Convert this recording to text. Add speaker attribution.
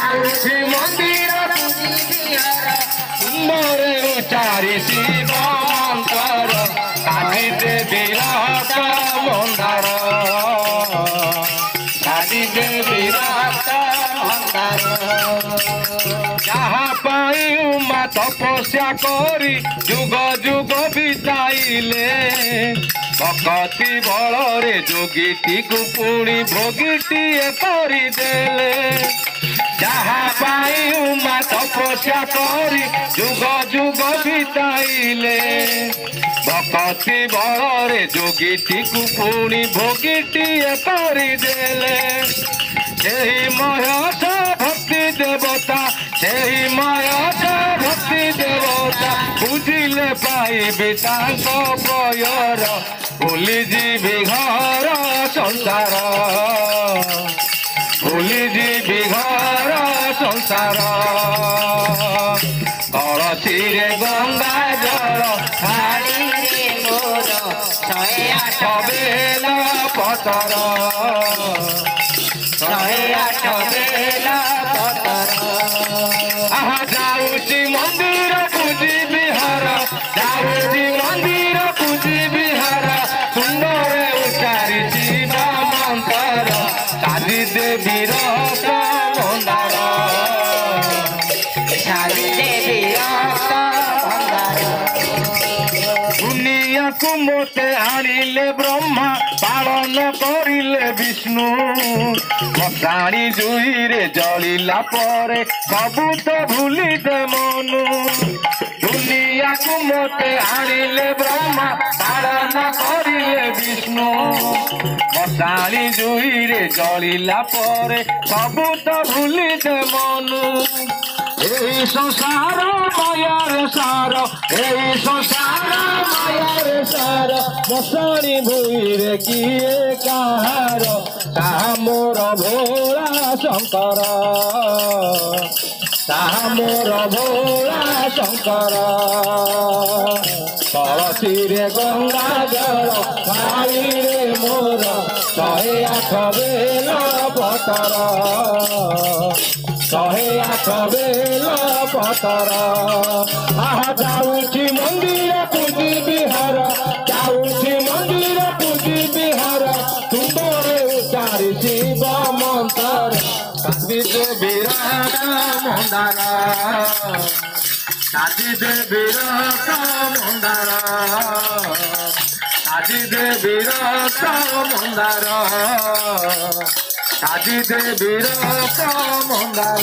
Speaker 1: जाऊँगी मंदिर सुंदर उचारी शिव मंत्र काली देवीर मंदार काली देवीर मंदार जहाँ पाई उमा तपस्या करी जुग जुग बिताइले भक्ति बल जोगीटी को पुणी भोगीटी करदेले जहाँ पाई उमा तपस्या करी जुग जुग बिताइले भक्ति बल जोगीटी को पुणी भोगीटी करदेले महेश भक्ति देवता से महेश भक्ति देवता बुझिले पाइबी प्रयर भूली जीवी घर संसार भूली जीवी घर संसार कलसी गंगा जल छाड़ी मोर 108 बेल पतर 108 बेल पतर जाऊँगी मंदिर पूजी बिहार जाऊँगी मंदिर पूजी बिहार सुंदर उचारी शिव मंत्र काली देवीर मंदार काली देवीर मंदार दुनिया को मोते आनिले ब्रह्मा पालन करिले विष्णु मशाणी जुईरे जलिला परे सबू तो भूली दे मनु दुनिया को मोते आनिले ब्रह्मा पालन करिले विष्णु मशाणी जुईरे जलिला परे सबू तो भूली दे मनु এই সংসার মায়ার সার এই সংসার মায়ার সার মশানি ভুইরে কিয়ে কাহার তাহা মোর ভোলা শঙ্কর তাহা মোর ভোলা শঙ্কর কলসিরে গঙ্গা জল পাইরে মোর 108 বেল পতর 108 বেল পতর আহা যাউছি মন্দির পূজি বিহার যাউছি মন্দির পূজি বিহার সুন্দর উচারি শিব মন্ত্র কালী দেবীর মন্দার কালী দেবীর মন্দার কালী দেবীর মন্দার কালী দেবীর মন্দার